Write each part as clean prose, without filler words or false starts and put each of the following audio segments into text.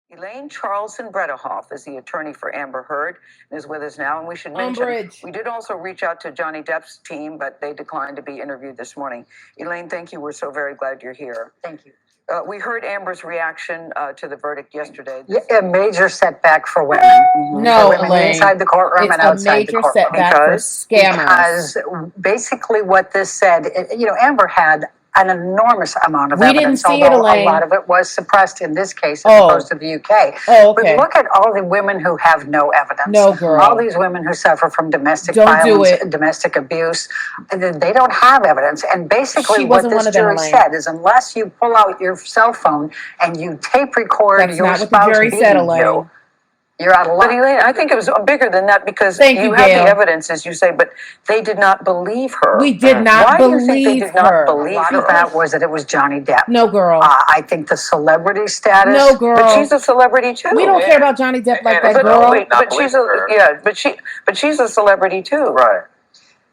Elaine Charlson Bredehoff is the attorney for Amber Heard and is with us now. And we should mention, we did also reach out to Johnny Depp's team, but they declined to be interviewed this morning. Elaine, thank you. We're so very glad you're here. Thank you. We heard Amber's reaction to the verdict yesterday. A major setback for women. No, for women Elaine. inside the courtroom and outside the courtroom. It's a major setback for scammers. Because basically what this said, Amber had an enormous amount of evidence, didn't see although it, Elaine. a lot of it was suppressed in this case as opposed to the UK. Oh, okay. But look at all the women who have no evidence. No, girl. All these women who suffer from domestic violence, domestic abuse, they don't have evidence. And basically what this jury said is unless you pull out your cell phone and you tape record your spouse beating you, you're out of luck. But Elaine, I think it was bigger than that because you have the evidence, as you say, but they did not believe her. We did not believe her. Why do you think they did not believe her? A lot of that was that it was Johnny Depp. No, girl. I think the celebrity status. No, girl. But she's a celebrity too. We don't care about Johnny Depp like that, girl. But she's a celebrity too. Right.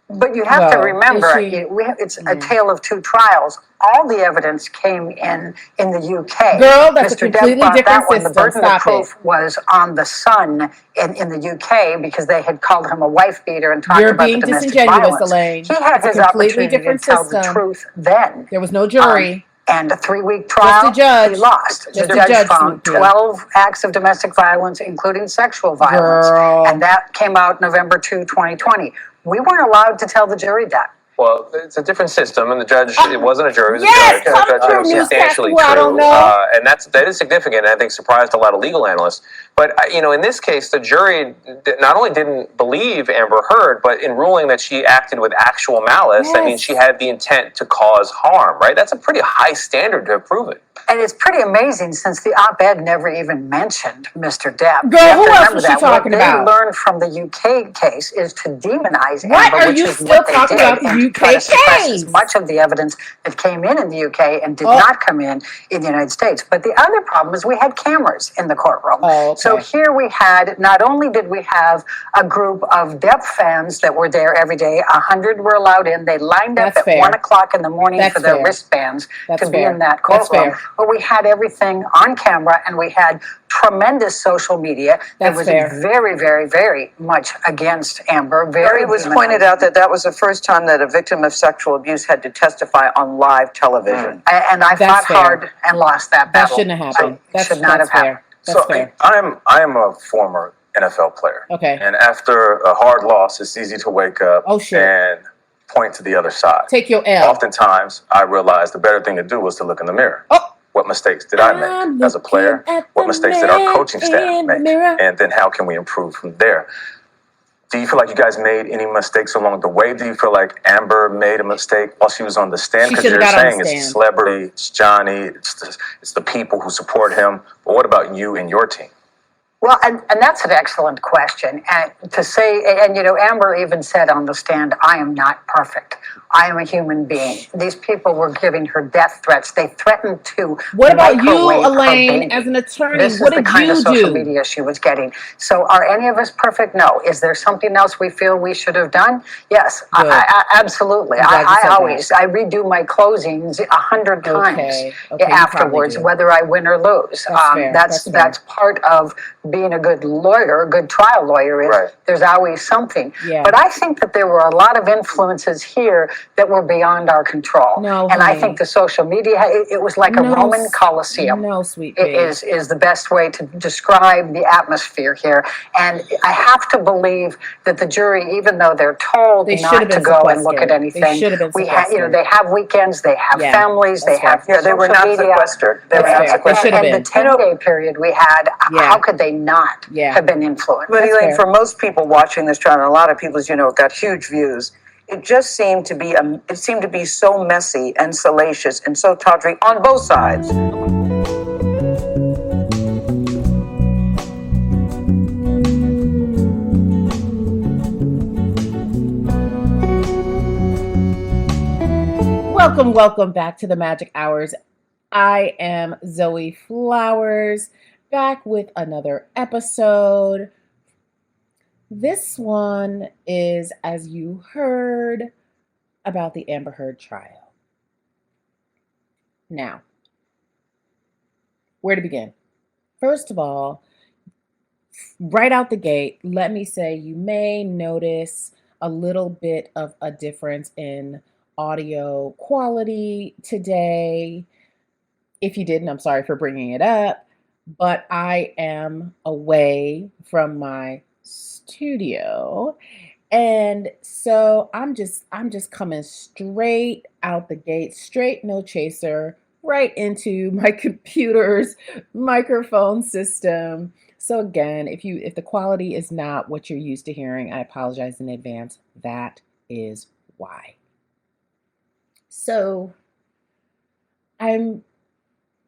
But you have to remember, it's a tale of two trials. All the evidence came in the UK. Girl, that's Mr. a completely Depp different system. The burden of proof was on the son in the UK because they had called him a wife beater and talked about the domestic violence. Elaine. He had his opportunity to tell the truth then. There was no jury. And a 3-week trial, he lost. The judge found 12 acts of domestic violence, including sexual violence. And that came out November 2, 2020. We weren't allowed to tell the jury that. Well, it's a different system, and the judge, it wasn't a jury, it was a judge. The judge was substantially true. And that is significant, and I think surprised a lot of legal analysts. But, in this case, the jury not only didn't believe Amber Heard, but in ruling that she acted with actual malice, that means she had the intent to cause harm, right? That's a pretty high standard to have proven. And it's pretty amazing since the op-ed never even mentioned Mr. Depp. Girl, who else was she talking about? What they learned from the UK case is to demonize Amber, which are you is still what they talking did, about the UK case? As much of the evidence that came in the UK and did not come in the United States. But the other problem is we had cameras in the courtroom. So here we had, not only did we have a group of Depp fans that were there every day, 100 were allowed in. They lined up at 1 o'clock in the morning for their wristbands to be in that courtroom. But we had everything on camera, and we had tremendous social media that was very, very, very much against Amber. It was pointed out that was the first time that a victim of sexual abuse had to testify on live television. And I fought hard and lost that battle. That shouldn't have happened. That should not have happened. So I am a former NFL player. Okay. And after a hard loss, it's easy to wake up and point to the other side. Take your L. Oftentimes, I realized the better thing to do was to look in the mirror. What mistakes did I make as a player? What mistakes did our coaching staff make? And then how can we improve from there? Do you feel like you guys made any mistakes along the way? Do you feel like Amber made a mistake while she was on the stand? Because you're saying it's the celebrity, it's Johnny, it's the people who support him. But what about you and your team? Well, and that's an excellent question. And to say, and Amber even said on the stand, I am not perfect. I am a human being. These people were giving her death threats. They threatened to. What about you, Elaine, as an attorney? This is the kind of social media she was getting. So are any of us perfect? No. Is there something else we feel we should have done? Yes, absolutely. I redo my closings 100 times afterwards, whether I win or lose. That's part of being a good lawyer, a good trial lawyer is there's always something. But I think that there were a lot of influences here that were beyond our control. I think the social media, it was like a Roman Colosseum. Is the best way to describe the atmosphere here. And I have to believe that the jury, even though they're told not to go and look at anything, they have weekends, they have families, they have they were not sequestered. And the 10-day period we had, how could they not have been influenced? But Elaine, for most people watching this trial, and a lot of people, as you know, got huge views. It just seemed to be so messy and salacious and so tawdry on both sides. Welcome back to the Magic Hours. I am Zoe Flowers, back with another episode. This one is, as you heard, about the Amber Heard trial. Now, where to begin? First of all, right out the gate, let me say you may notice a little bit of a difference in audio quality today. If you didn't, I'm sorry for bringing it up, but I am away from my studio. And so I'm just coming straight out the gate, straight no chaser, right into my computer's microphone system. So again, if the quality is not what you're used to hearing, I apologize in advance. That is why. So I'm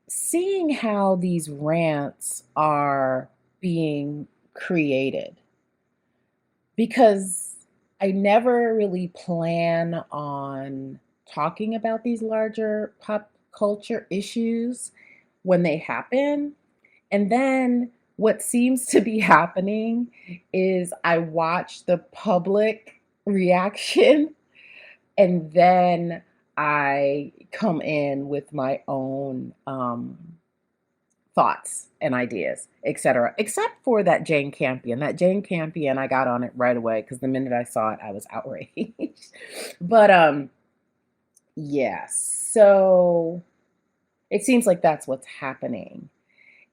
seeing how these rants are being created because I never really plan on talking about these larger pop culture issues when they happen. And then what seems to be happening is I watch the public reaction and then I come in with my own thoughts and ideas, etc. Except for that Jane Campion. That Jane Campion, I got on it right away because the minute I saw it, I was outraged. But yeah, so it seems like that's what's happening.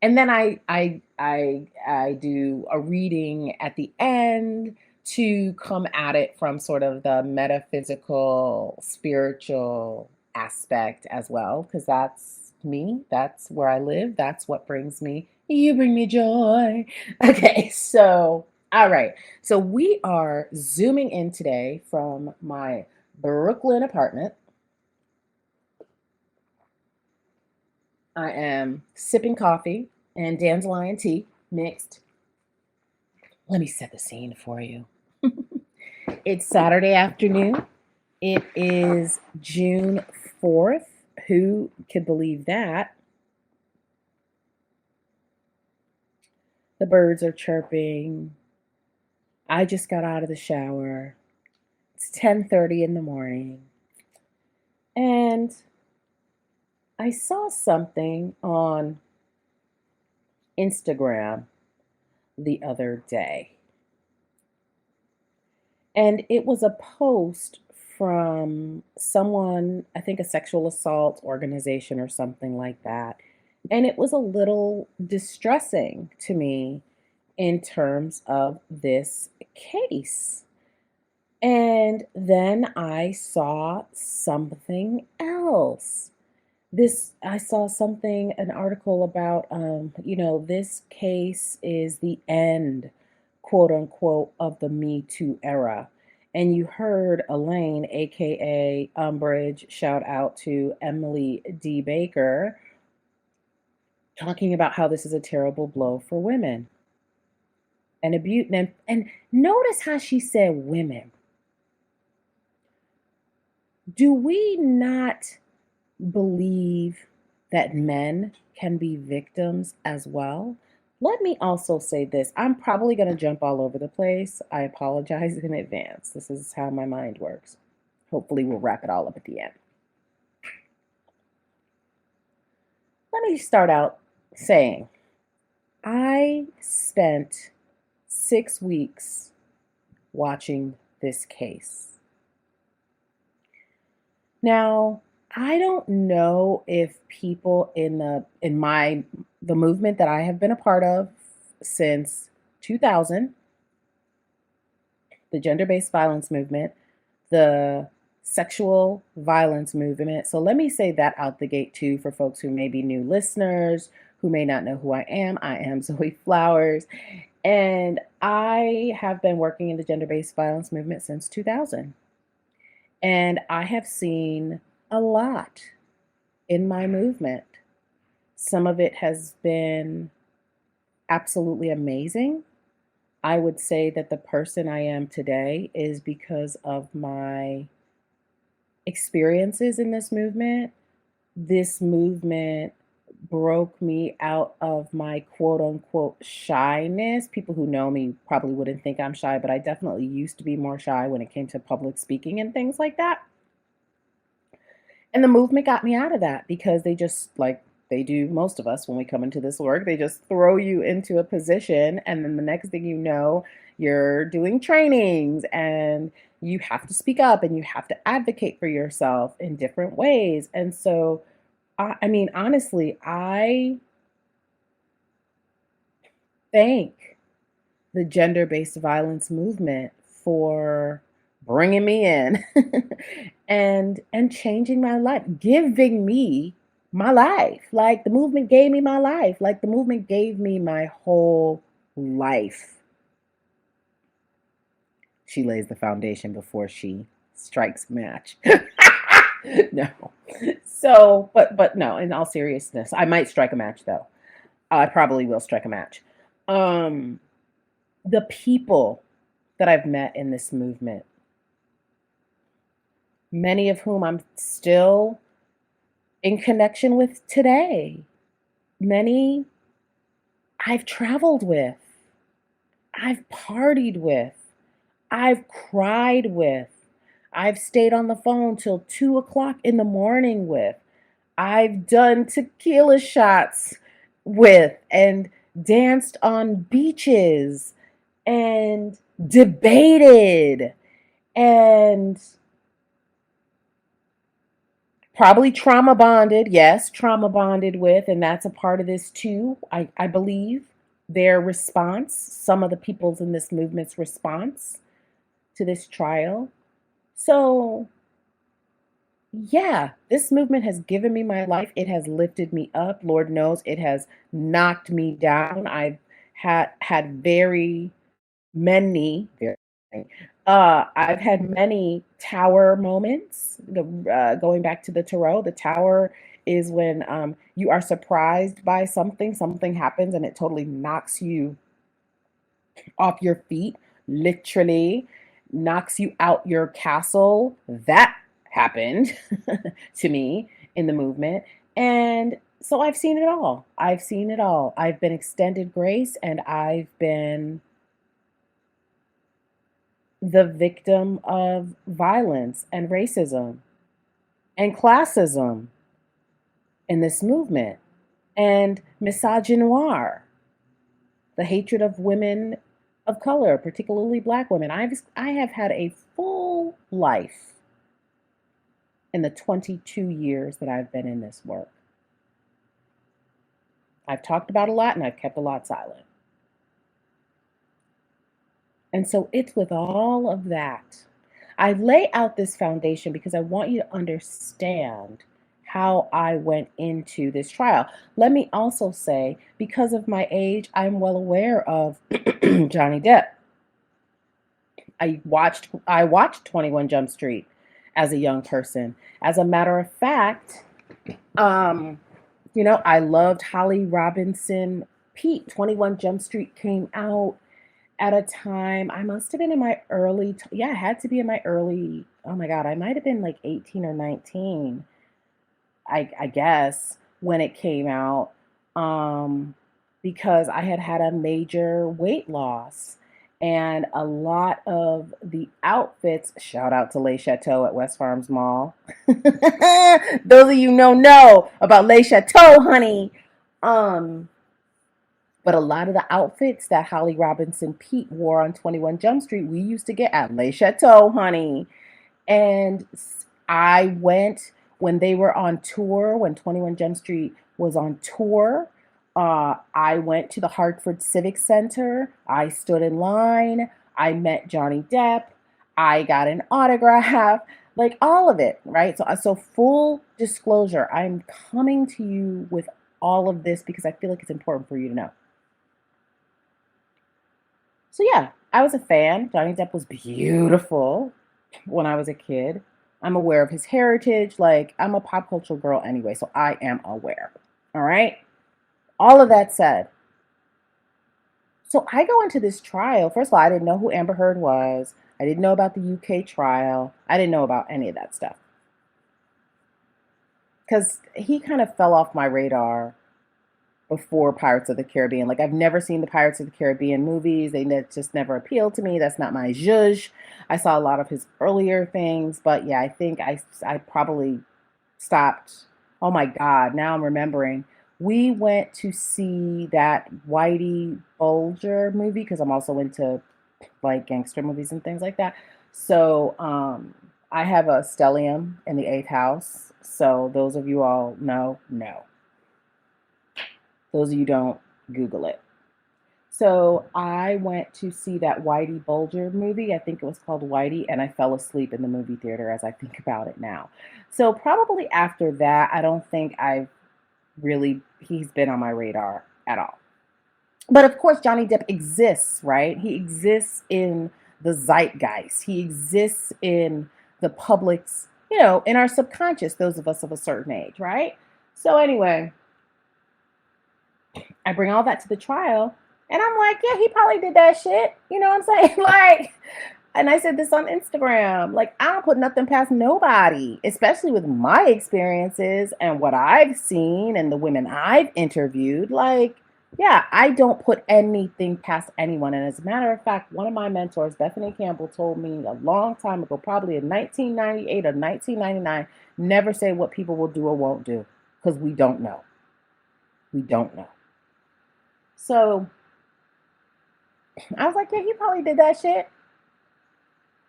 And then I do a reading at the end to come at it from sort of the metaphysical, spiritual aspect as well, because that's me. That's where I live. That's what brings me. You bring me joy. Okay, so all right. So we are zooming in today from my Brooklyn apartment. I am sipping coffee and dandelion tea mixed. Let me set the scene for you. It's Saturday afternoon. It is June 4th. Who could believe that? The birds are chirping. I just got out of the shower. It's 10:30 in the morning. And I saw something on Instagram the other day. And it was a post from someone, I think a sexual assault organization or something like that. And it was a little distressing to me in terms of this case. And then I saw something else. I saw an article about, this case is the end, quote unquote, of the Me Too era. And you heard Elaine, aka Umbridge, shout out to Emily D. Baker, talking about how this is a terrible blow for women. And abuse, and notice how she said women. Do we not believe that men can be victims as well? Let me also say this. I'm probably going to jump all over the place. I apologize in advance. This is how my mind works. Hopefully we'll wrap it all up at the end. Let me start out saying I spent 6 weeks watching this case. Now, I don't know if people in the movement that I have been a part of since 2000, the gender-based violence movement, the sexual violence movement. So let me say that out the gate too for folks who may be new listeners, who may not know who I am. I am Zoe Flowers, and I have been working in the gender-based violence movement since 2000. And I have seen a lot in my movement. Some of it has been absolutely amazing. I would say that the person I am today is because of my experiences in this movement. This movement broke me out of my quote unquote shyness. People who know me probably wouldn't think I'm shy, but I definitely used to be more shy when it came to public speaking and things like that. And the movement got me out of that because they they do most of us when we come into this work. They just throw you into a position, and then the next thing you know, you're doing trainings and you have to speak up and you have to advocate for yourself in different ways. And so, I mean, honestly, I thank the gender-based violence movement for bringing me in and changing my life, giving me my life. Like the movement gave me my life. Like the movement gave me my whole life. She lays the foundation before she strikes a match. No. So, but no, in all seriousness, I might strike a match though. I probably will strike a match. The people that I've met in this movement, many of whom I'm still in connection with today, many I've traveled with, I've partied with, I've cried with, I've stayed on the phone till 2:00 in the morning with, I've done tequila shots with, and danced on beaches, and debated, and probably trauma bonded. Yes, trauma bonded with, and that's a part of this too. I believe their response, some of the people's in this movement's response to this trial. So, yeah, this movement has given me my life. It has lifted me up. Lord knows it has knocked me down. I've had very many, I've had many tower moments. Going back to the tarot, the tower is when you are surprised by something happens, and it totally knocks you off your feet, literally knocks you out your castle. That happened to me in the movement. And so I've seen it all. I've seen it all. I've been extended grace, and I've been the victim of violence and racism and classism in this movement, and misogynoir, the hatred of women of color, particularly Black women. I have had a full life in the 22 years that I've been in this work. I've talked about a lot and I've kept a lot silent. And so it's with all of that. I lay out this foundation because I want you to understand how I went into this trial. Let me also say, because of my age, I'm well aware of Johnny Depp. I watched 21 Jump Street as a young person. As a matter of fact, I loved Holly Robinson Pete. 21 Jump Street came out at a time, I must have been in my early, I had to be in my early, oh my God, I might have been like 18 or 19, I guess, when it came out, because I had had a major weight loss. And a lot of the outfits, shout out to Le Chateau at West Farms Mall. Those of you know about Le Chateau, honey. But a lot of the outfits that Holly Robinson Pete wore on 21 Jump Street, we used to get at Le Chateau, honey. And I went when they were on tour, when 21 Jump Street was on tour. I went to the Hartford Civic Center. I stood in line. I met Johnny Depp. I got an autograph, like all of it, right? So full disclosure, I'm coming to you with all of this because I feel like it's important for you to know. So yeah, I was a fan. Johnny Depp was beautiful when I was a kid. I'm aware of his heritage. Like, I'm a pop culture girl anyway, so I am aware. All right? All of that said, so I go into this trial. First of all, I didn't know who Amber Heard was. I didn't know about the UK trial. I didn't know about any of that stuff. Because he kind of fell off my radar before Pirates of the Caribbean. Like, I've never seen the Pirates of the Caribbean movies. They just never appealed to me. That's not my zhuzh. I saw a lot of his earlier things, but yeah, I think I probably stopped. Oh my God, now I'm remembering. we went to see that Whitey Bulger movie because I'm also into like gangster movies and things like that. So I have a stellium in the 8th house. So those of you all know, no. Those of you don't, Google it. So I went to see that Whitey Bulger movie. I think it was called Whitey, and I fell asleep in the movie theater as I think about it now. So probably after that, I don't think he's been on my radar at all. But of course, Johnny Depp exists, right? He exists in the zeitgeist. He exists in the public's, in our subconscious, those of us of a certain age, right? So anyway, I bring all that to the trial, and I'm like, yeah, he probably did that shit. You know what I'm saying? Like, and I said this on Instagram. Like, I don't put nothing past nobody, especially with my experiences and what I've seen and the women I've interviewed. Like, yeah, I don't put anything past anyone. And as a matter of fact, one of my mentors, Bethany Campbell, told me a long time ago, probably in 1998 or 1999, never say what people will do or won't do, because we don't know. We don't know. So I was like, yeah, he probably did that shit.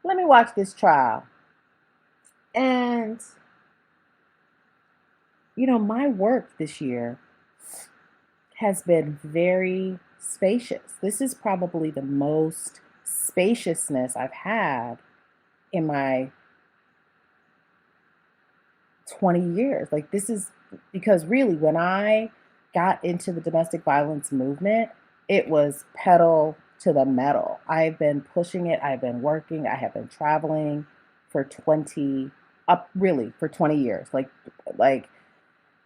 Let me watch this trial. And, my work this year has been very spacious. This is probably the most spaciousness I've had in my 20 years. Like, this is because really, when I got into the domestic violence movement, it was pedal to the metal. I've been pushing it. I've been working. I have been traveling for 20 years. Like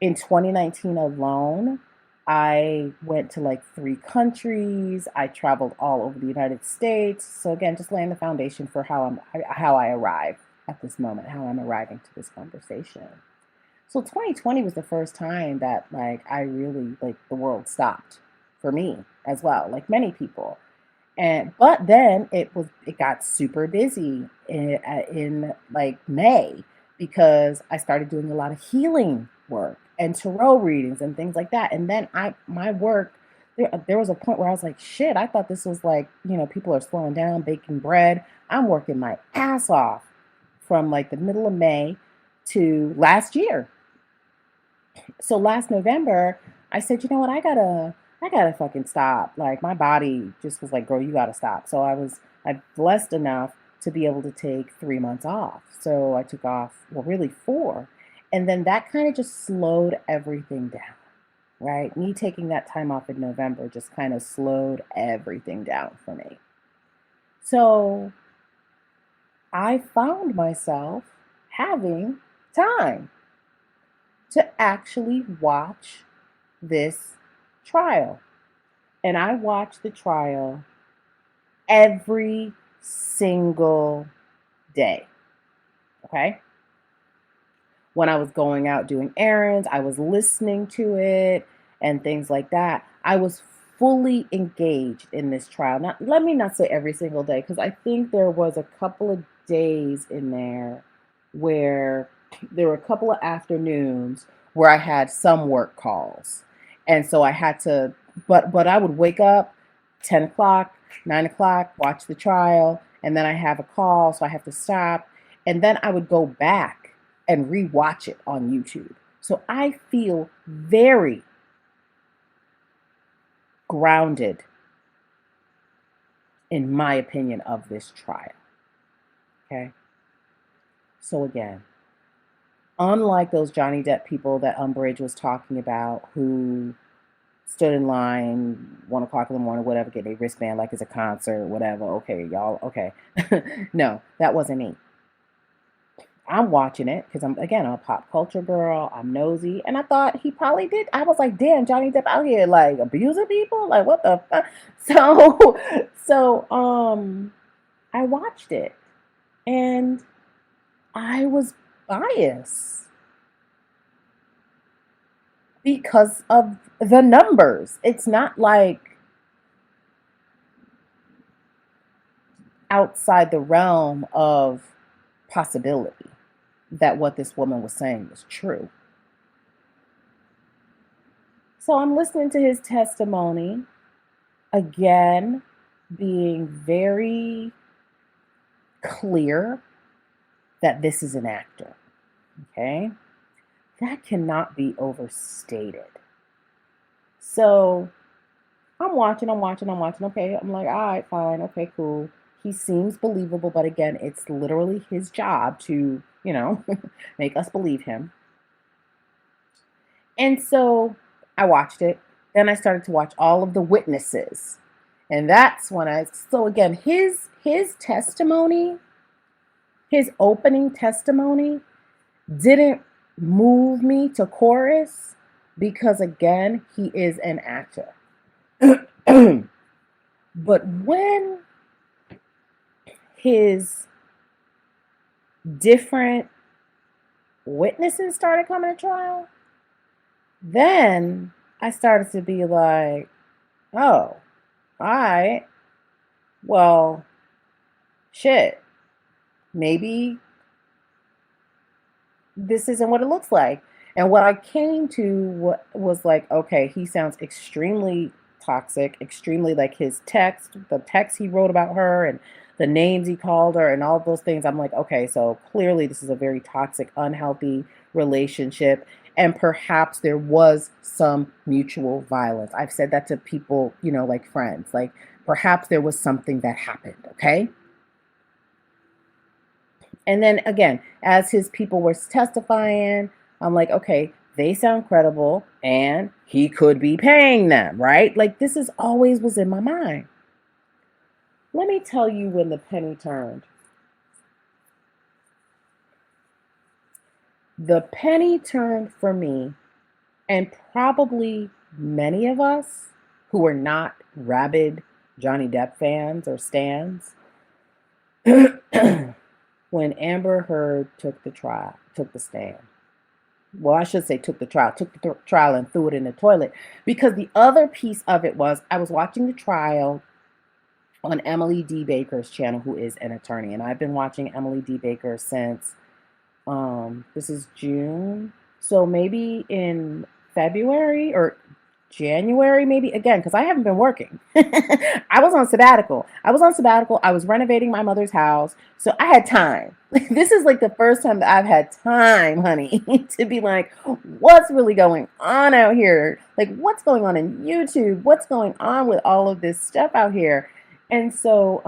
in 2019 alone, I went to like 3 countries. I traveled all over the United States. So again, just laying the foundation for how I arrive at this moment, how I'm arriving to this conversation. So 2020 was the first time that I really the world stopped for me as well, like many people. But then it got super busy in May, because I started doing a lot of healing work and tarot readings and things like that. And then my work, there was a point where I was like, shit, I thought this was people are slowing down, baking bread. I'm working my ass off from the middle of May to last year. So last November, I said, you know what, I gotta fucking stop. Like, my body just was like, girl, you gotta stop. So I'm blessed enough to be able to take 3 months off. So I took off, really 4. And then that kind of just slowed everything down, right? Me taking that time off in November just kind of slowed everything down for me. So I found myself having time to actually watch this trial. And I watched the trial every single day. Okay? When I was going out doing errands, I was listening to it and things like that. I was fully engaged in this trial. Now, let me not say every single day, because I think there was a couple of days in there where there were a couple of afternoons where I had some work calls. And so I had to, but I would wake up 10 o'clock, 9 o'clock, watch the trial, and then I have a call, so I have to stop. And then I would go back and rewatch it on YouTube. So I feel very grounded, in my opinion, of this trial. Okay? So again, unlike those Johnny Depp people that Umbridge was talking about, who stood in line 1 o'clock in the morning, whatever, get a wristband like it's a concert, whatever. Okay, y'all, okay. No, that wasn't me. I'm watching it because I'm a pop culture girl. I'm nosy. And I thought he probably did. I was like, damn, Johnny Depp out here abusing people? Like, what the fuck? So I watched it, and I was biased because of the numbers. It's not outside the realm of possibility that what this woman was saying was true. So I'm listening to his testimony, again, being very clear that this is an actor. Okay? That cannot be overstated. So I'm watching. Okay, I'm like, all right, fine. Okay, cool. He seems believable, but again, it's literally his job to, make us believe him. And so I watched it. Then I started to watch all of the witnesses. And that's when again, his testimony, his opening testimony didn't move me to chorus because again, he is an actor. But when his different witnesses started coming to trial, then I started to be like, oh, all right, well, shit, maybe this isn't what it looks like. And what I came to was like, okay, he sounds extremely toxic, extremely like the text he wrote about her and the names he called her and all those things. I'm like, okay, so clearly this is a very toxic, unhealthy relationship. And perhaps there was some mutual violence. I've said that to people, like friends, like perhaps there was something that happened, okay? And then again, as his people were testifying, I'm like, okay, they sound credible and he could be paying them, right? Like this is always was in my mind. Let me tell you when the penny turned. The penny turned for me, and probably many of us who are not rabid Johnny Depp fans or stans, when Amber Heard took the stand. Well, I should say took the trial and threw it in the toilet. Because the other piece of it was I was watching the trial on Emily D. Baker's channel, who is an attorney. And I've been watching Emily D. Baker since, this is June. So maybe in February or January, maybe, again, because I haven't been working. I was on sabbatical. I was renovating my mother's house. So I had time. This is like the first time that I've had time, honey, to be like, what's really going on out here? Like, what's going on in YouTube? What's going on with all of this stuff out here? And so,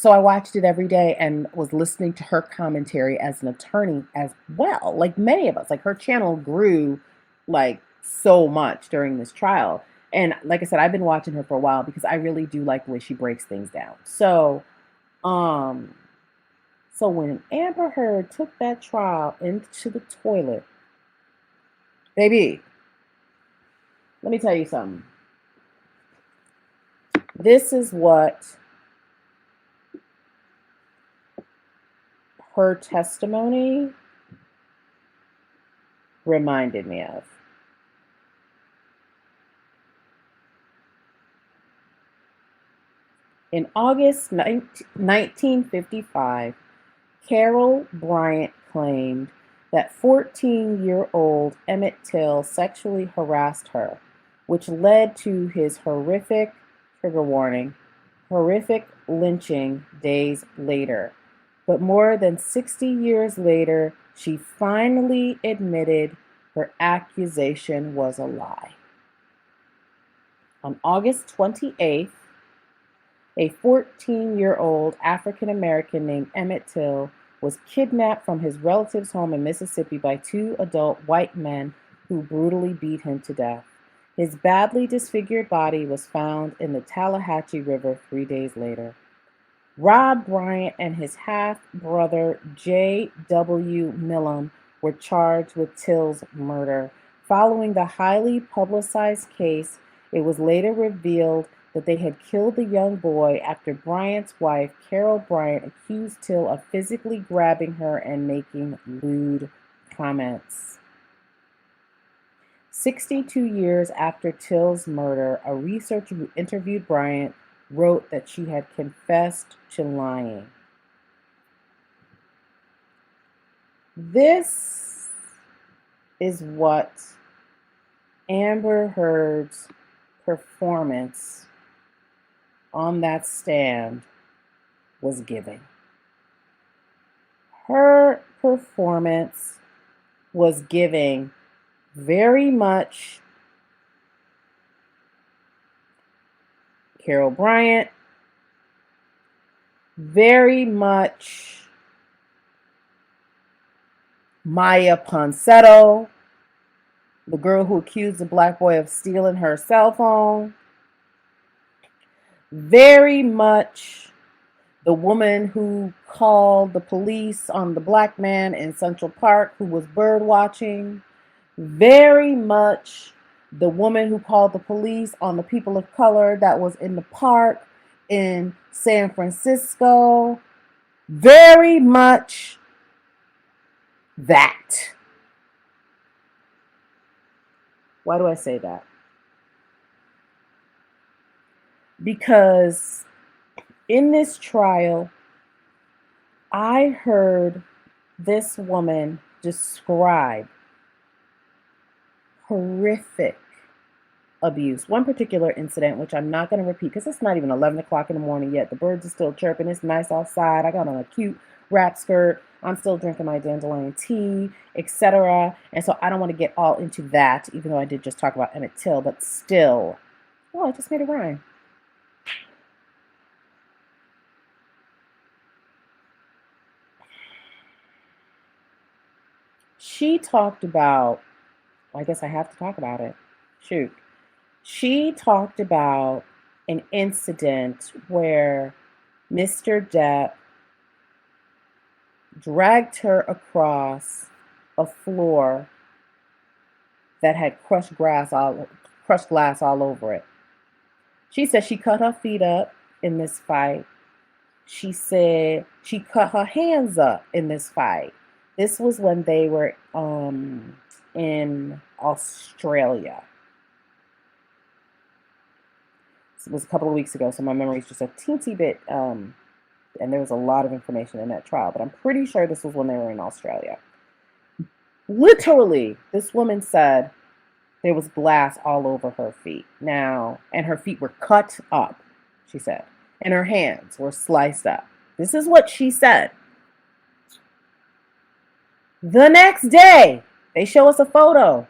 I watched it every day and was listening to her commentary as an attorney as well. Like many of us, like her channel grew like so much during this trial. And like I said, I've been watching her for a while because I really do like the way she breaks things down. So when Amber Heard took that trial into the toilet, baby, let me tell you something. This is what her testimony reminded me of. In August 1955, Carol Bryant claimed that 14-year-old Emmett Till sexually harassed her, which led to his horrific, trigger warning, horrific lynching days later. But more than 60 years later, she finally admitted her accusation was a lie. On August 28th, a 14-year-old African-American named Emmett Till was kidnapped from his relative's home in Mississippi by two adult white men who brutally beat him to death. His badly disfigured body was found in the Tallahatchie River 3 days later. Rob Bryant and his half-brother J.W. Millam were charged with Till's murder. Following the highly publicized case, it was later revealed that they had killed the young boy after Bryant's wife, Carol Bryant, accused Till of physically grabbing her and making lewd comments. 62 years after Till's murder, a researcher who interviewed Bryant wrote that she had confessed to lying. This is what Amber Heard's performance on that stand was giving. Her performance was giving very much Carol Bryant, very much Maya Ponsetto, the girl who accused the black boy of stealing her cell phone, very much the woman who called the police on the black man in Central Park who was bird watching, very much the woman who called the police on the people of color that was in the park in San Francisco, very much that. Why do I say that? Because in this trial, I heard this woman describe horrific abuse. One particular incident, which I'm not going to repeat because it's not even 11 o'clock in the morning yet. The birds are still chirping. It's nice outside. I got on a cute wrap skirt. I'm still drinking my dandelion tea, etc. And so I don't want to get all into that, even though I did just talk about Emmett Till, but still. Oh, I just made a rhyme. She talked about, I guess I have to talk about it. Shoot. She talked about an incident where Mr. Depp dragged her across a floor that had crushed glass all over it. She said she cut her feet up in this fight. She said she cut her hands up in this fight. This was when they were in Australia. It was a couple of weeks ago, so my memory is just a teensy bit, and there was a lot of information in that trial, but I'm pretty sure this was when they were in Australia. Literally, this woman said there was glass all over her feet. Now, and her feet were cut up, she said, and her hands were sliced up. This is what she said. The next day, they show us a photo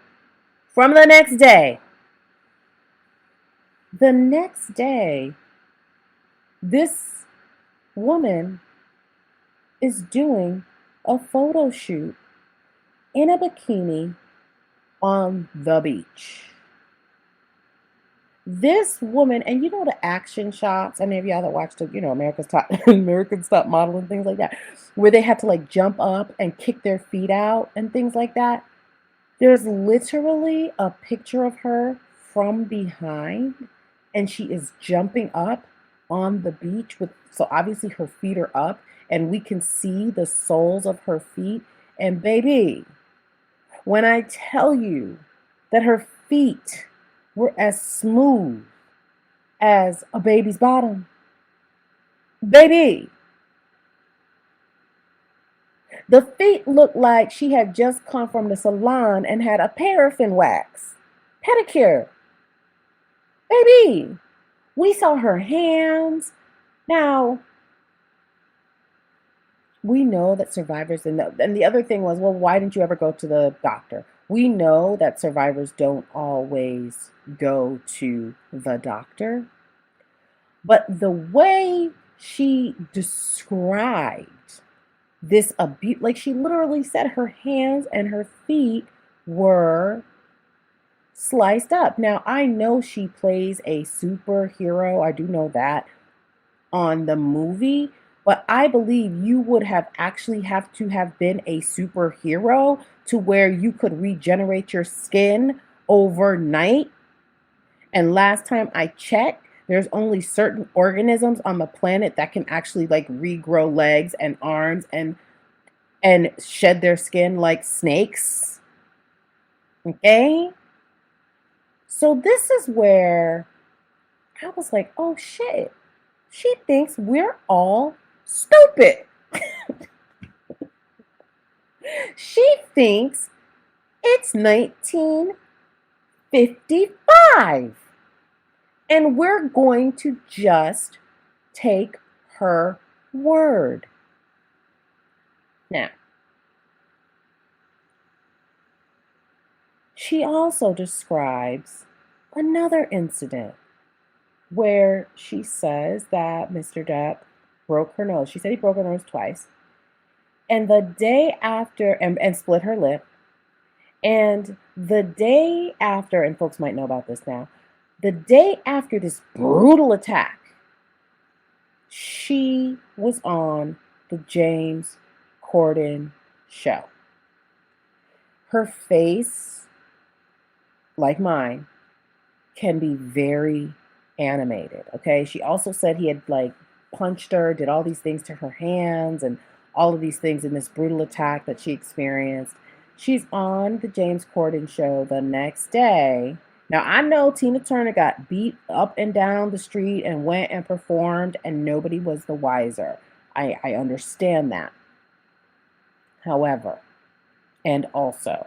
from the next day. The next day, this woman is doing a photo shoot in a bikini on the beach. This woman, and you know the action shots, any of y'all that watched America's Top Model and things like that, where they had to like jump up and kick their feet out and things like that. There's literally a picture of her from behind, and she is jumping up on the beach so obviously her feet are up, and we can see the soles of her feet. And baby, when I tell you that her feet were as smooth as a baby's bottom, baby, the feet looked like she had just come from the salon and had a paraffin wax pedicure. Baby, we saw her hands. Now, we know that survivors, and the other thing was, well, why didn't you ever go to the doctor? We know that survivors don't always go to the doctor. But the way she described this abuse, like she literally said her hands and her feet were sliced up. Now, I know she plays a superhero. I do know that on the movie. But I believe you would have to have been a superhero to where you could regenerate your skin overnight. And last time I checked, there's only certain organisms on the planet that can actually like regrow legs and arms and shed their skin like snakes. Okay? So this is where I was like, oh shit. She thinks we're all stupid. She thinks it's 1950 55. And we're going to just take her word. Now, she also describes another incident where she says that Mr. Depp broke her nose. She said he broke her nose twice. And the day after, and split her lip. And the day after, and folks might know about this now, the day after this brutal attack, she was on the James Corden show. Her face, like mine, can be very animated, okay? She also said he had like punched her, did all these things to her hands and all of these things in this brutal attack that she experienced. She's on the James Corden show the next day. Now, I know Tina Turner got beat up and down the street and went and performed, and nobody was the wiser. I understand that. However, and also,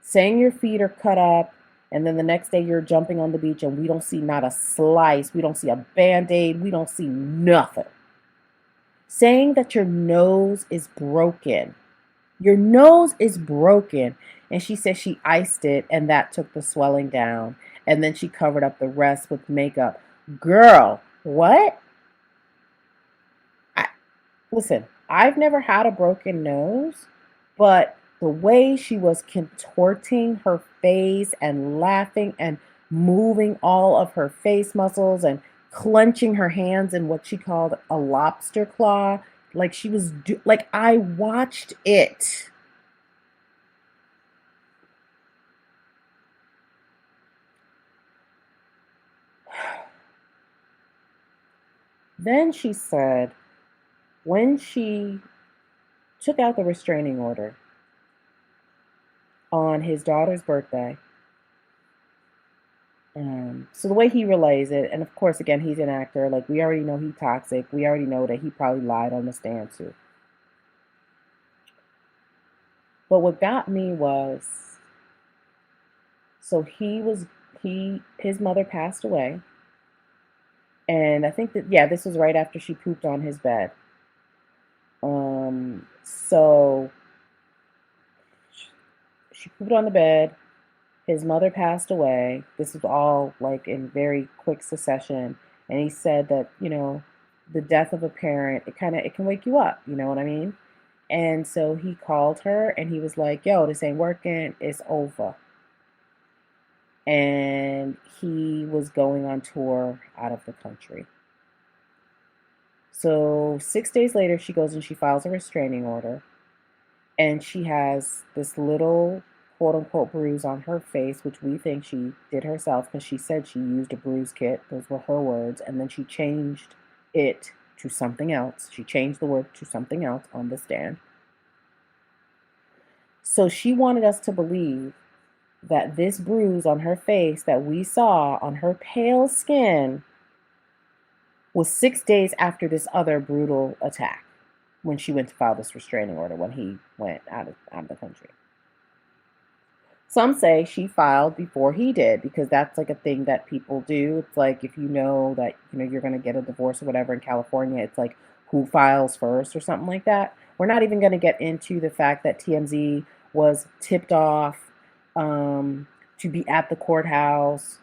saying your feet are cut up, and then the next day you're jumping on the beach and we don't see not a slice, we don't see a Band-Aid, we don't see nothing. Saying that your nose is broken. Your nose is broken. And she said she iced it and that took the swelling down. And then she covered up the rest with makeup. Girl, what? Listen, I've never had a broken nose, but the way she was contorting her face and laughing and moving all of her face muscles and clenching her hands in what she called a lobster claw, like she was like I watched it. Then she said when she took out the restraining order on his daughter's birthday. So the way he relays it, and of course, again, he's an actor. Like, we already know he's toxic. We already know that he probably lied on the stand, too. But what got me was, so his mother passed away. And I think that, yeah, this was right after she pooped on his bed. So she pooped on the bed. His mother passed away. This was all like in very quick succession. And he said that, the death of a parent, it can wake you up, you know what I mean? And so he called her and he was like, yo, this ain't working, it's over. And he was going on tour out of the country. So 6 days later, she goes and she files a restraining order. And she has this little quote unquote bruise on her face, which we think she did herself because she said she used a bruise kit. Those were her words. And then she changed it to something else. She changed the word to something else on the stand. So she wanted us to believe that this bruise on her face that we saw on her pale skin was 6 days after this other brutal attack when she went to file this restraining order when he went out of the country. Some say she filed before he did because that's like a thing that people do. It's like if you know that you're going to get a divorce or whatever in California, it's like who files first or something like that. We're not even going to get into the fact that TMZ was tipped off to be at the courthouse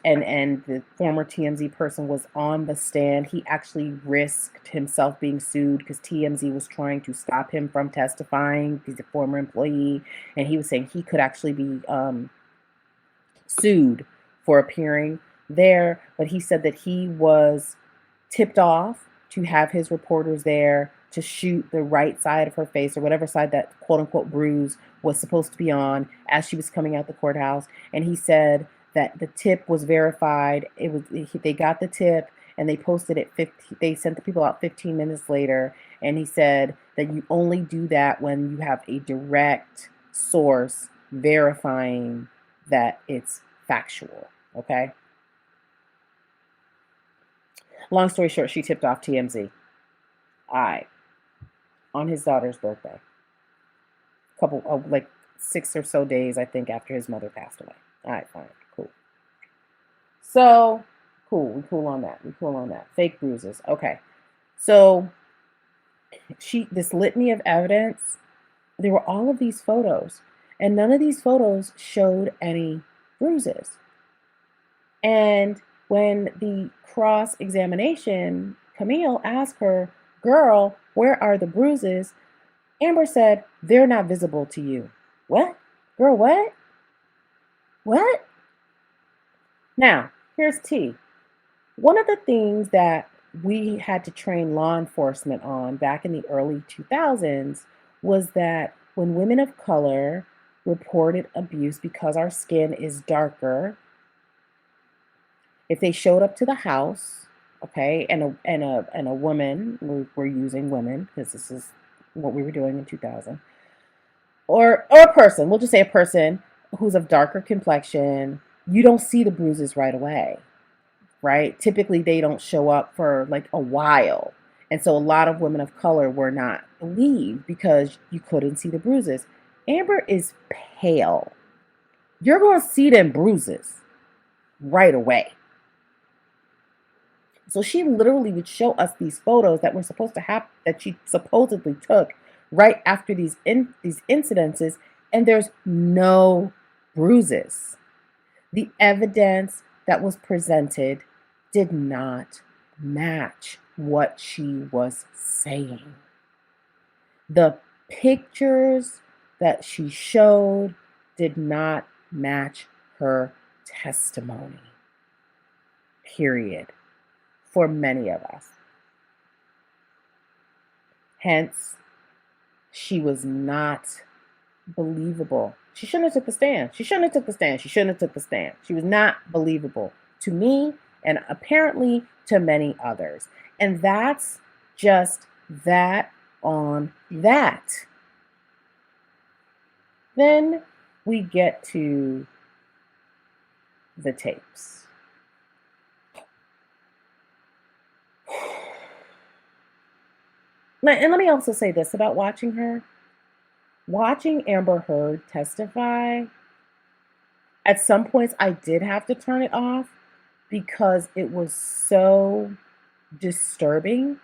and the former TMZ person was on the stand. He actually risked himself being sued because TMZ was trying to stop him from testifying. He's a former employee, and he was saying he could actually be sued for appearing there. But he said that he was tipped off to have his reporters there to shoot the right side of her face or whatever side that quote unquote bruise was supposed to be on as she was coming out the courthouse. And he said that the tip was verified. They got the tip and they posted it. They sent the people out 15 minutes later. And he said that you only do that when you have a direct source verifying that it's factual. Okay. Long story short, she tipped off TMZ. On his daughter's birthday. Couple of like 6 or so days, I think, after his mother passed away. All right, fine, cool. So, cool. We cool on that. We cool on that. Fake bruises. Okay. So, this litany of evidence, there were all of these photos, and none of these photos showed any bruises. And when the cross examination, Camille asked her, "Girl, where are the bruises?" Amber said, "They're not visible to you." What? Girl, what? What? Now, here's T. One of the things that we had to train law enforcement on back in the early 2000s was that when women of color reported abuse because our skin is darker, if they showed up to the house, okay, and a woman, we're using women because this is what we were doing in 2000, or a person, we'll just say a person who's of darker complexion, you don't see the bruises right away, right? Typically, they don't show up for like a while. And so a lot of women of color were not believed because you couldn't see the bruises. Amber is pale. You're going to see them bruises right away. So she literally would show us these photos that were supposed to happen, that she supposedly took right after these incidences, and there's no bruises. The evidence that was presented did not match what she was saying. The pictures that she showed did not match her testimony. Period. For many of us. Hence, she was not believable. She shouldn't have took the stand. She shouldn't have took the stand. She shouldn't have took the stand. She was not believable to me and apparently to many others. And that's just that on that. Then we get to the tapes. And let me also say this about watching her. Watching Amber Heard testify, at some points I did have to turn it off because it was so disturbing,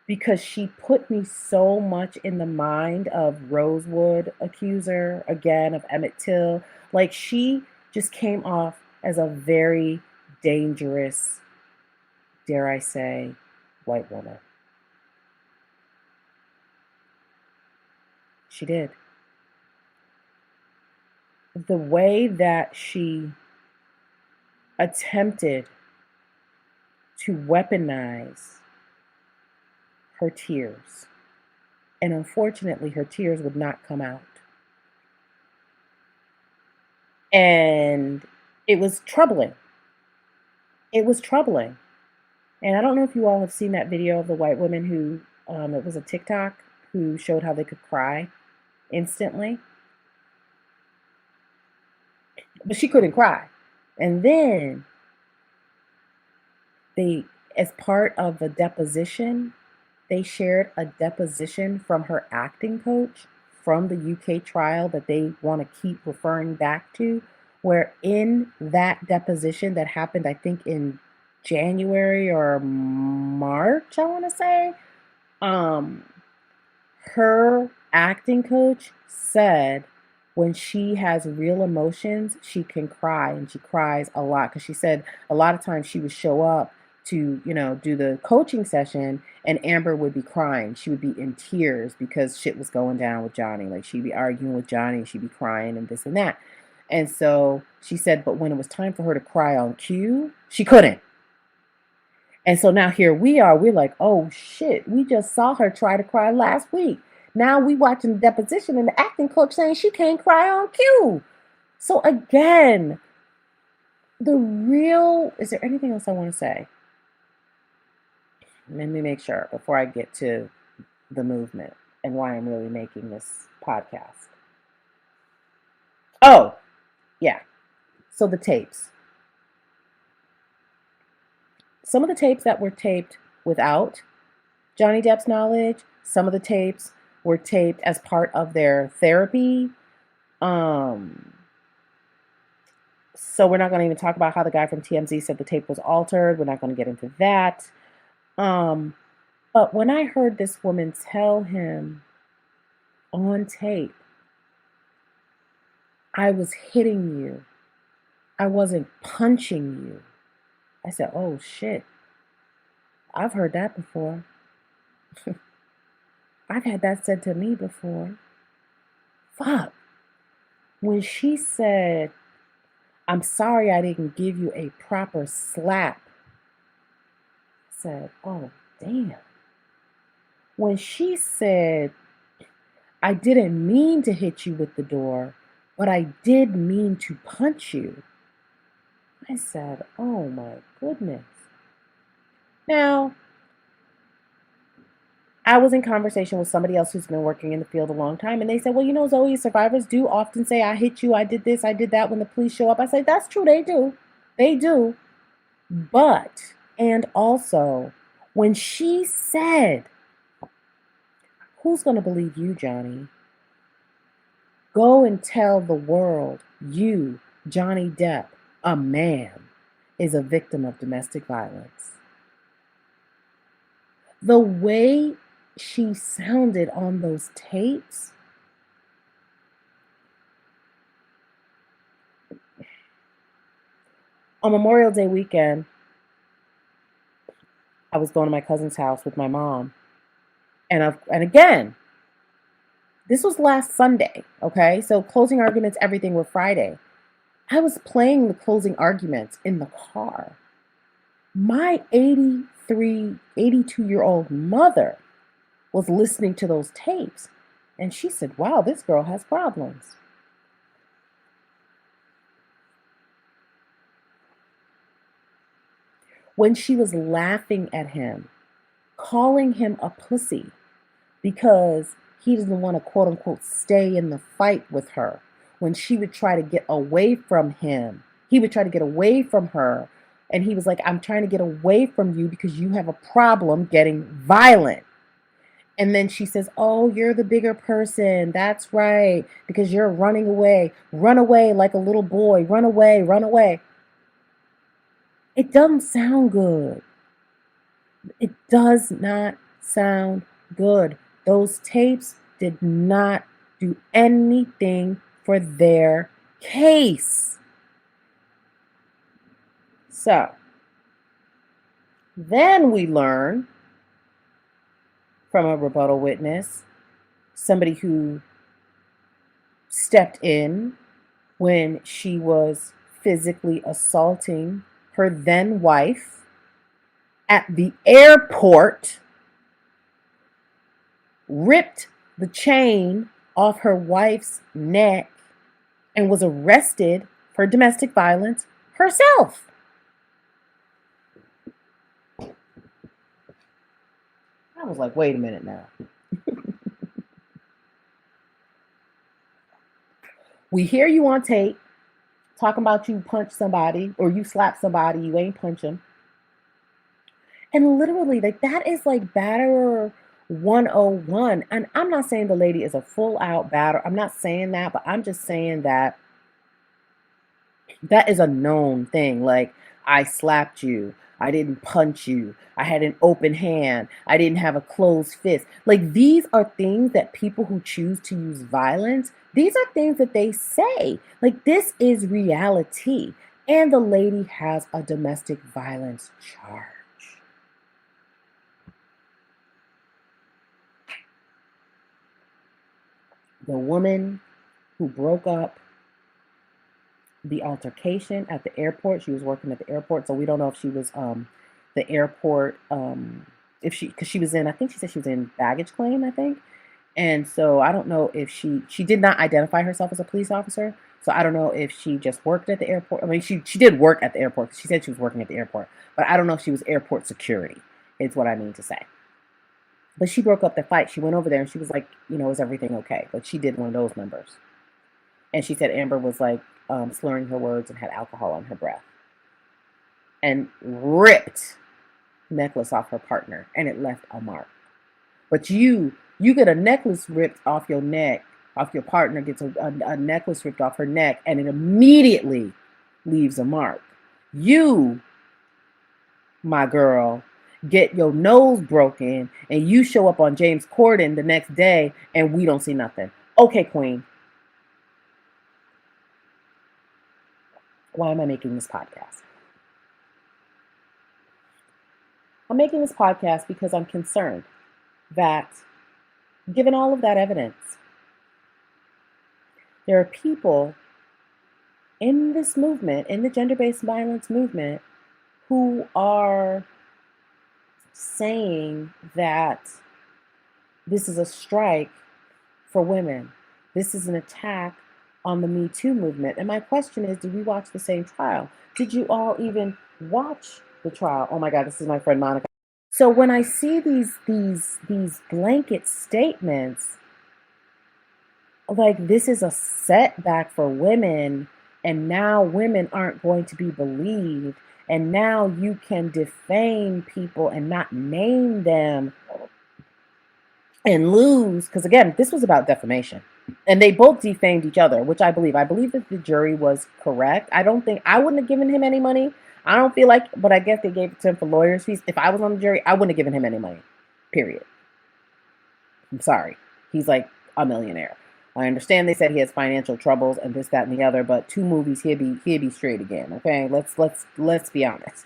because she put me so much in the mind of Rosewood accuser, again, of Emmett Till. Like, she just came off as a very dangerous, dare I say, white woman. She did. The way that she attempted to weaponize her tears, and unfortunately her tears would not come out. And it was troubling. It was troubling. And I don't know if you all have seen that video of the white woman who, it was a TikTok, who showed how they could cry instantly. But she couldn't cry. And then they, as part of the deposition, they shared a deposition from her acting coach from the UK trial that they want to keep referring back to, where in that deposition that happened, I think in January or March, I want to say, her acting coach said when she has real emotions, she can cry, and she cries a lot, because she said a lot of times she would show up to, do the coaching session, and Amber would be crying. She would be in tears because shit was going down with Johnny. Like, she'd be arguing with Johnny, she'd be crying and this and that. And so she said, but when it was time for her to cry on cue, she couldn't. And so now here we are. We're like, oh shit, we just saw her try to cry last week. Now we watching the deposition and the acting coach saying she can't cry on cue. So again, is there anything else I want to say? Let me make sure before I get to the movement and why I'm really making this podcast. Oh, yeah. So the tapes. Some of the tapes that were taped without Johnny Depp's knowledge, some of the tapes were taped as part of their therapy. So we're not going to even talk about how the guy from TMZ said the tape was altered. We're not going to get into that. But when I heard this woman tell him on tape, I was hitting you, I wasn't punching you, I said, oh shit, I've heard that before. I've had that said to me before. Fuck. When she said, I'm sorry I didn't give you a proper slap, I said, oh, damn. When she said, I didn't mean to hit you with the door, but I did mean to punch you, I said, oh my goodness. Now, I was in conversation with somebody else who's been working in the field a long time, and they said, well, you know, Zoe, survivors do often say, I hit you, I did this, I did that when the police show up. I said, that's true, they do. They do. But, and also, when she said, who's going to believe you, Johnny? Go and tell the world you, Johnny Depp, a man, is a victim of domestic violence. The way she sounded on those tapes, on Memorial Day weekend, I was going to my cousin's house with my mom. And again, this was last Sunday, okay? So closing arguments, everything were Friday. I was playing the closing arguments in the car. My 82-year-old mother was listening to those tapes. And she said, wow, this girl has problems. When she was laughing at him, calling him a pussy because he doesn't want to, quote unquote, stay in the fight with her. When she would try to get away from him, he would try to get away from her. And he was like, I'm trying to get away from you because you have a problem getting violent. And then she says, oh, you're the bigger person. That's right. Because you're running away. Run away like a little boy. Run away, run away. It doesn't sound good. It does not sound good. Those tapes did not do anything for their case. So, then we learn from a rebuttal witness, somebody who stepped in when she was physically assaulting her then wife at the airport, ripped the chain off her wife's neck, and was arrested for domestic violence herself. I was like, wait a minute now. We hear you on tape talking about you punch somebody or you slap somebody, you ain't punch them. And literally, like, that is like batterer 101. And I'm not saying the lady is a full out batter. I'm not saying that, but I'm just saying that that is a known thing. Like, I slapped you. I didn't punch you. I had an open hand. I didn't have a closed fist. Like, these are things that people who choose to use violence, these are things that they say. Like, this is reality. And the lady has a domestic violence charge. The woman who broke up the altercation at the airport, she was working at the airport, so we don't know if she was the airport, if she, because she was in, I think she said she was in baggage claim, I think. And so I don't know if she did not identify herself as a police officer. So I don't know if she just worked at the airport. I mean, she did work at the airport. She said she was working at the airport, but I don't know if she was airport security, is what I mean to say. But she broke up the fight. She went over there and she was like, you know, is everything okay? Like, she did one of those numbers. And she said Amber was like slurring her words and had alcohol on her breath. And ripped necklace off her partner. And it left a mark. But you get a necklace ripped off your neck, off your partner gets a necklace ripped off her neck. And it immediately leaves a mark. You, my girl, get your nose broken and you show up on James Corden the next day and we don't see nothing. Okay, queen. Why am I making this podcast? I'm making this podcast because I'm concerned that, given all of that evidence, there are people in this movement, in the gender-based violence movement, who are saying that this is a strike for women. This is an attack on the Me Too movement. And my question is, did we watch the same trial? Did you all even watch the trial? Oh my God, this is my friend Monica. So when I see these blanket statements, like this is a setback for women, and now women aren't going to be believed, and now you can defame people and not name them and lose, because again, this was about defamation. And they both defamed each other, which I believe. I believe that the jury was correct. I wouldn't have given him any money. I don't feel like, but I guess they gave it to him for lawyers' fees. If I was on the jury, I wouldn't have given him any money. Period. I'm sorry. He's like a millionaire. I understand they said he has financial troubles and this, that, and the other, but 2 movies, he'd be straight again. Okay, let's be honest.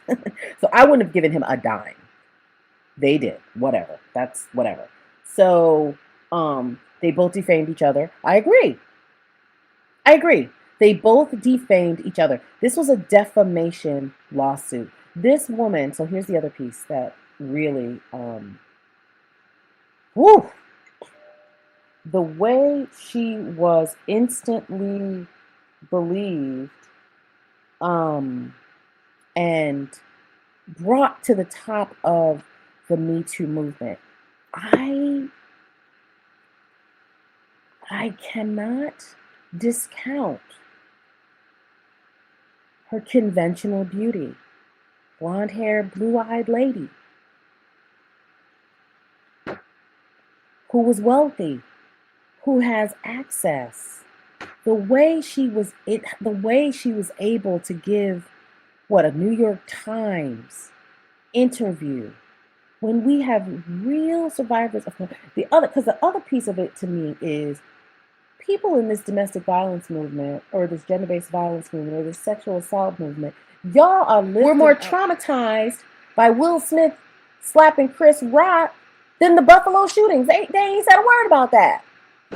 So I wouldn't have given him a dime. They did. Whatever. That's whatever. So they both defamed each other. I agree. They both defamed each other. This was a defamation lawsuit. This woman, so here's the other piece that really, the way she was instantly believed, and brought to the top of the Me Too movement. I cannot discount her conventional beauty. Blonde hair, blue-eyed lady who was wealthy, who has access. The way she was able to give a New York Times interview, when we have real survivors of the other piece of it to me is people in this domestic violence movement or this gender-based violence movement or this sexual assault movement, y'all are we're more traumatized by Will Smith slapping Chris Rock than the Buffalo shootings. They ain't said a word about that.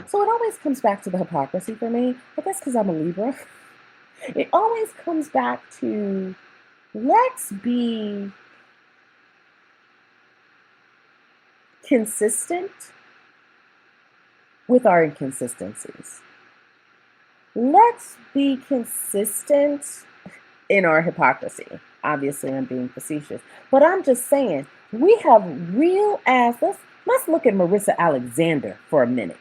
So it always comes back to the hypocrisy for me. I guess because I'm a Libra. It always comes back to, let's be consistent with our inconsistencies. Let's be consistent in our hypocrisy. Obviously, I'm being facetious, but I'm just saying, we have real ass. Let's look at Marissa Alexander for a minute.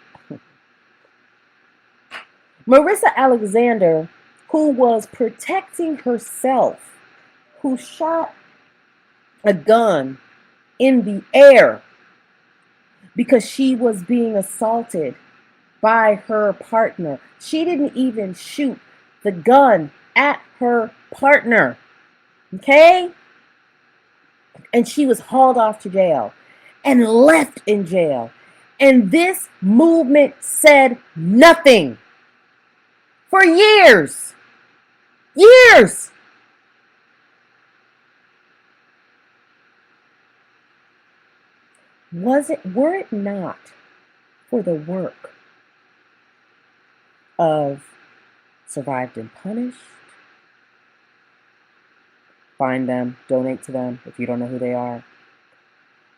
Marissa Alexander, who was protecting herself, who shot a gun in the air because she was being assaulted by her partner. She didn't even shoot the gun at her partner. Okay? And she was hauled off to jail and left in jail. And this movement said nothing for years. Years. Were it not for the work of Survived and Punished, find them, donate to them if you don't know who they are.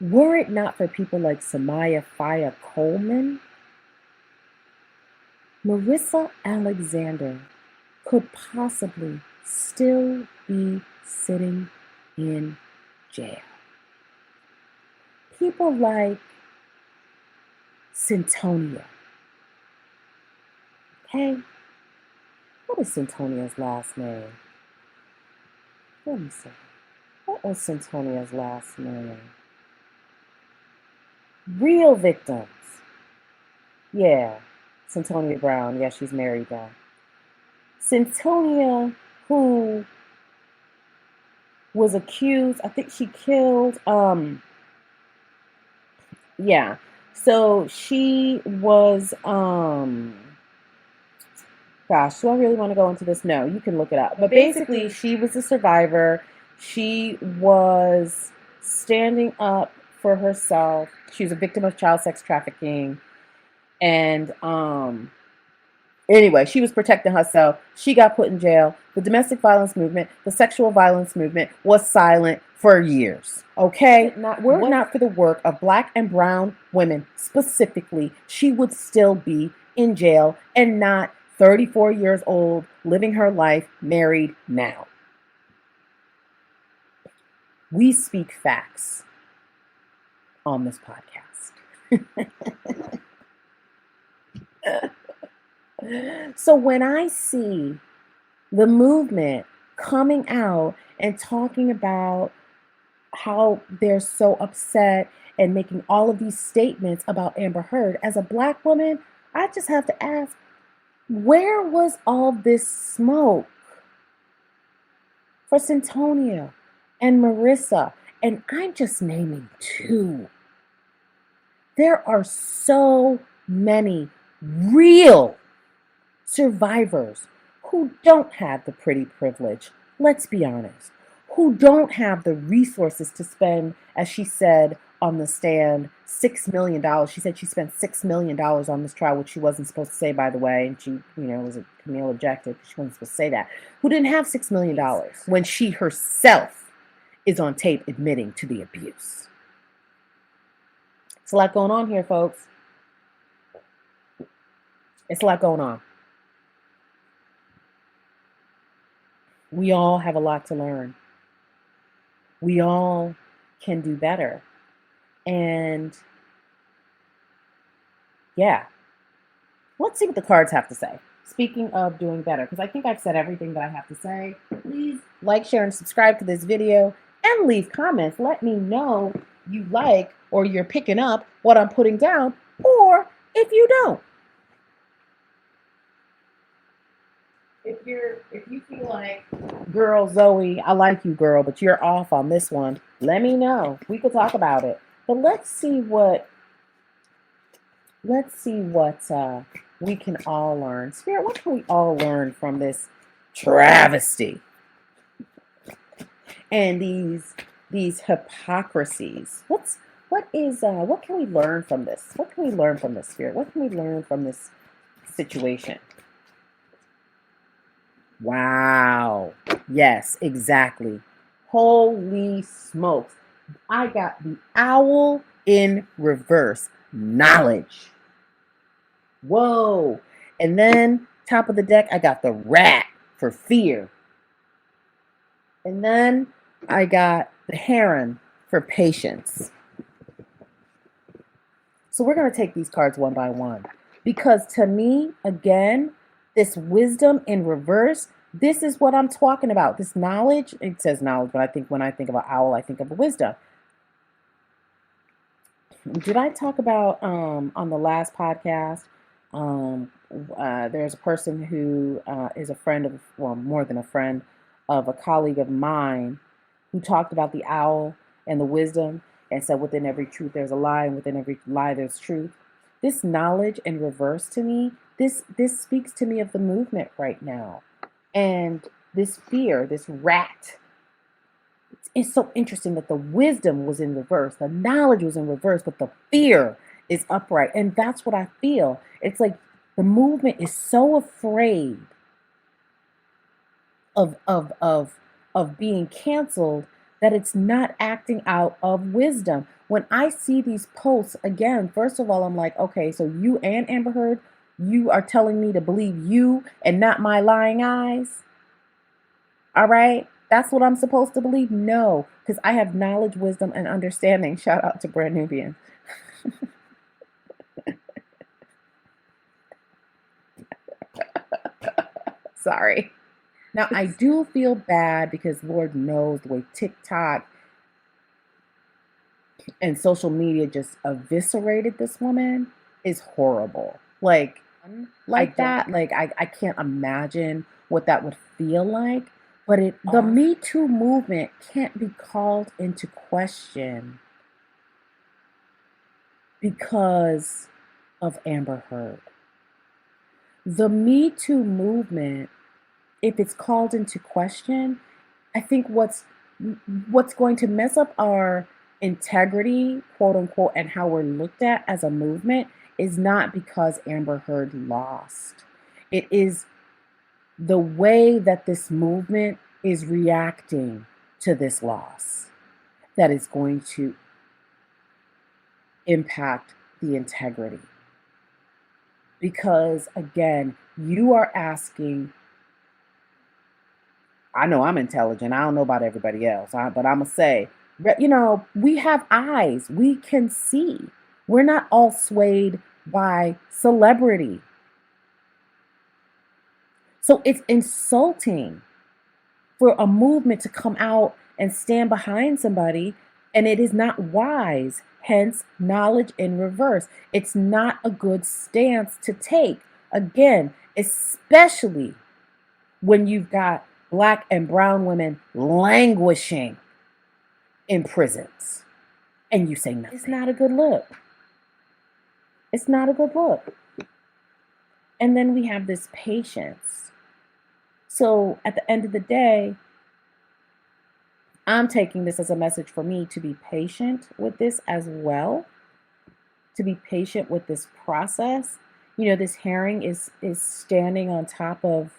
Were it not for people like Samaya Faya Coleman, Marissa Alexander could possibly still be sitting in jail. People like Centonia. Okay? What is Centonia's last name? Let me see. What was Centonia's last name? Real victims. Yeah. Centonia Brown. Yeah, she's married now. Centonia, who was accused, I think she killed, yeah. So she was, gosh, do I really want to go into this? No, you can look it up. But basically, she was a survivor. She was standing up for herself. She was a victim of child sex trafficking. And anyway, she was protecting herself. She got put in jail. The domestic violence movement, the sexual violence movement was silent for years. Okay? Were it not for the work of Black and brown women specifically, she would still be in jail and not 34 years old, living her life, married now. We speak facts on this podcast. So when I see the movement coming out and talking about how they're so upset and making all of these statements about Amber Heard, as a Black woman, I just have to ask, where was all this smoke for Santonia and Marissa? And I'm just naming two. There are so many real survivors who don't have the pretty privilege, let's be honest, who don't have the resources to spend, as she said on the stand, $6 million. She said she spent $6 million on this trial, which she wasn't supposed to say, by the way. And she, Camille objected. She wasn't supposed to say that. Who didn't have $6 million when she herself is on tape admitting to the abuse. It's a lot going on here, folks. It's a lot going on. We all have a lot to learn. We all can do better. And yeah, let's see what the cards have to say. Speaking of doing better, because I think I've said everything that I have to say. Please like, share, and subscribe to this video and leave comments. Let me know you like or you're picking up what I'm putting down, or if you don't. If you feel like, girl, Zoe, I like you, girl, but you're off on this one, let me know. We could talk about it. But let's see what we can all learn. Spirit, what can we all learn from this travesty and these hypocrisies? What can we learn from this? What can we learn from this, Spirit? What can we learn from this situation? Wow. Yes, exactly. Holy smokes. I got the owl in reverse. Knowledge. Whoa. And then, top of the deck, I got the rat for fear. And then I got the heron for patience. So we're going to take these cards one by one. Because to me, again, this wisdom in reverse, this is what I'm talking about. This knowledge, it says knowledge, but when I think of an owl, I think of a wisdom. Did I talk about on the last podcast? There's a person who is a friend of, well, more than a friend, of a colleague of mine who talked about the owl and the wisdom and said within every truth there's a lie, and within every lie there's truth. This knowledge in reverse to me, this speaks to me of the movement right now. And this fear, this rat. It's so interesting that the wisdom was in reverse, the knowledge was in reverse, but the fear is upright. And that's what I feel. It's like the movement is so afraid of being canceled that it's not acting out of wisdom. When I see these posts, again, first of all, I'm like, okay, so you and Amber Heard, you are telling me to believe you and not my lying eyes? All right? That's what I'm supposed to believe? No, because I have knowledge, wisdom, and understanding. Shout out to Brand Nubian. Sorry. Now, I do feel bad because Lord knows the way TikTok and social media just eviscerated this woman is horrible. Like that. Like, I can't imagine what that would feel like. But the Me Too movement can't be called into question because of Amber Heard. The Me Too movement, if it's called into question, I think what's going to mess up our integrity, quote unquote, and how we're looked at as a movement is not because Amber Heard lost. It is the way that this movement is reacting to this loss that is going to impact the integrity. Because again, you are asking, I know I'm intelligent. I don't know about everybody else, but I'm going to say, we have eyes. We can see. We're not all swayed by celebrity. So it's insulting for a movement to come out and stand behind somebody, and it is not wise. Hence, knowledge in reverse. It's not a good stance to take. Again, especially when you've got Black and brown women languishing in prisons, and you say nothing. It's not a good look. It's not a good look. And then we have this patience. So at the end of the day, I'm taking this as a message for me to be patient with this as well, to be patient with this process. This herring is standing on top of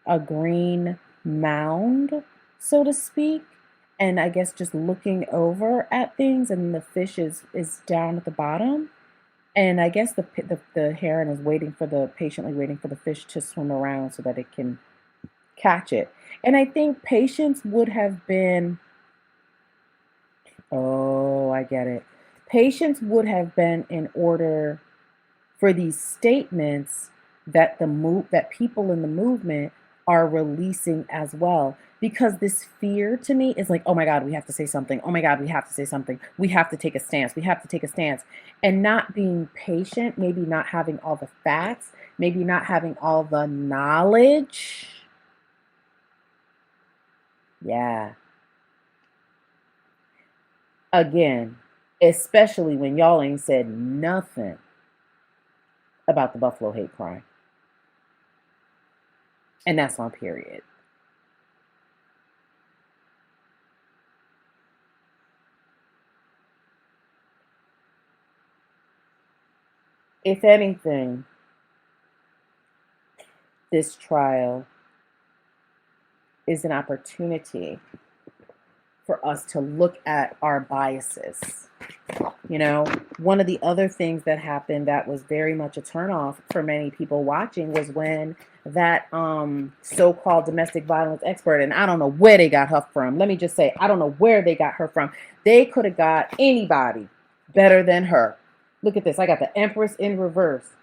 a green mound, so to speak, and I guess just looking over at things, and the fish is down at the bottom. And I guess the heron is patiently waiting for the fish to swim around so that it can catch it. And I think patience would have been, I get it. Patience would have been in order for these statements that that people in the movement are releasing as well. Because this fear to me is like, oh my God, we have to say something. Oh my God, we have to say something. We have to take a stance. We have to take a stance. And not being patient, maybe not having all the facts, maybe not having all the knowledge. Yeah. Again, especially when y'all ain't said nothing about the Buffalo hate crime. And that's on period. If anything, this trial is an opportunity for us to look at our biases. One of the other things that happened that was very much a turnoff for many people watching was when that so-called domestic violence expert, and I don't know where they got her from. Let me just say, I don't know where they got her from. They could have got anybody better than her. Look at this. I got the Empress in reverse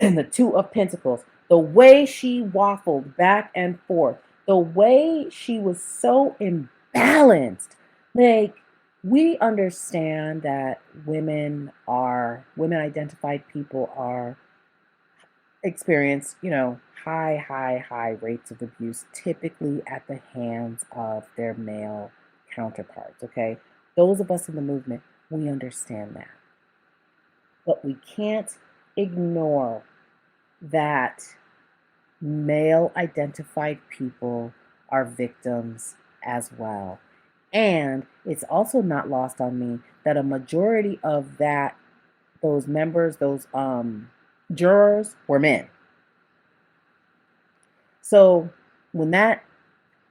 and the Two of Pentacles. The way she waffled back and forth, the way she was so imbalanced. Like, we understand that women identified people experience, high rates of abuse, typically at the hands of their male counterparts, okay? Those of us in the movement, we understand that. But we can't ignore that male-identified people are victims as well. And it's also not lost on me that a majority of those jurors were men. So when that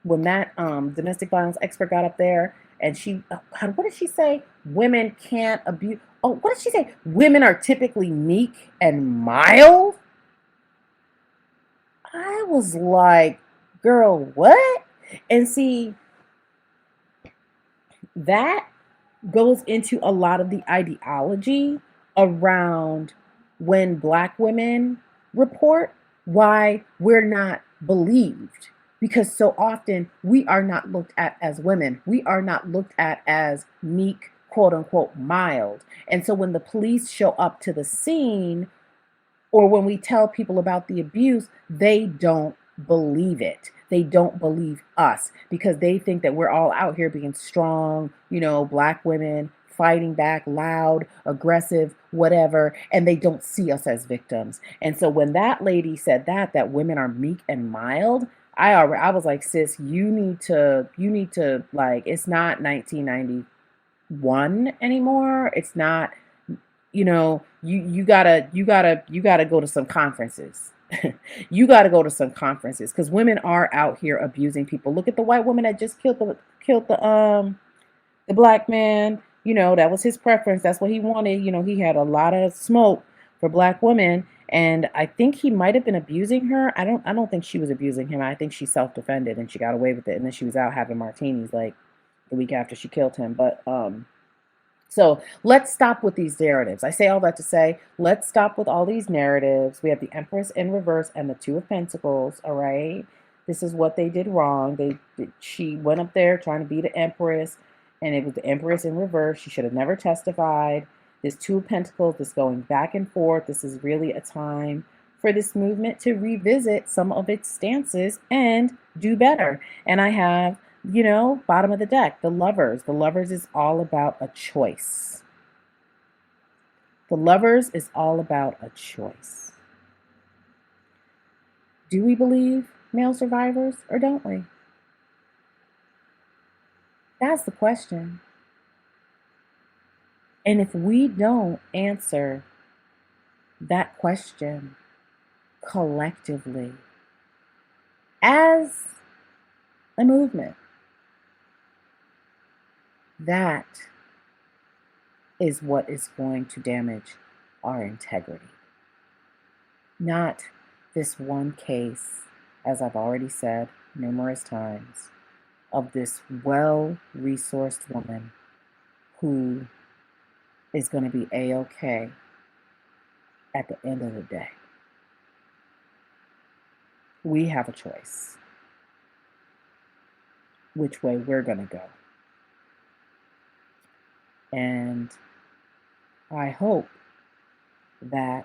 domestic violence expert got up there and what did she say? Women can't abuse. Oh, what did she say? Women are typically meek and mild. I was like, girl, what? And see, that goes into a lot of the ideology around when Black women report, why we're not believed. Because so often we are not looked at as women. We are not looked at as meek, quote unquote, mild. And so when the police show up to the scene, or when we tell people about the abuse, they don't believe it. They don't believe us because they think that we're all out here being strong, black women fighting back, loud, aggressive, whatever, and they don't see us as victims. And so when that lady said that women are meek and mild, I was like, sis, you need to like, it's not 1991 anymore. It's not, you gotta go to some conferences. You got to go to some conferences because women are out here abusing people. Look at the white woman that just killed the black man. That was his preference. That's what he wanted. He had a lot of smoke for black women, and I think he might have been abusing her. I don't think she was abusing him. I think she self-defended and she got away with it, and then she was out having martinis like the week after she killed him. But so let's stop with these narratives. I say all that to say, let's stop with all these narratives. We have the Empress in reverse and the Two of Pentacles, all right? This is what they did wrong. She went up there trying to be the Empress, and it was the Empress in reverse. She should have never testified. This Two of Pentacles, this going back and forth, this is really a time for this movement to revisit some of its stances and do better. And I have bottom of the deck, the Lovers. The Lovers is all about a choice. The Lovers is all about a choice. Do we believe male survivors or don't we? That's the question. And if we don't answer that question collectively as a movement, that is what is going to damage our integrity. Not this one case, as I've already said numerous times, of this well-resourced woman who is going to be A-okay at the end of the day. We have a choice which way we're going to go. And I hope that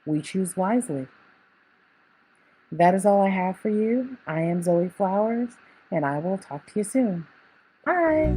we choose wisely. That is all I have for you. I am Zoe Flowers, and I will talk to you soon. Bye.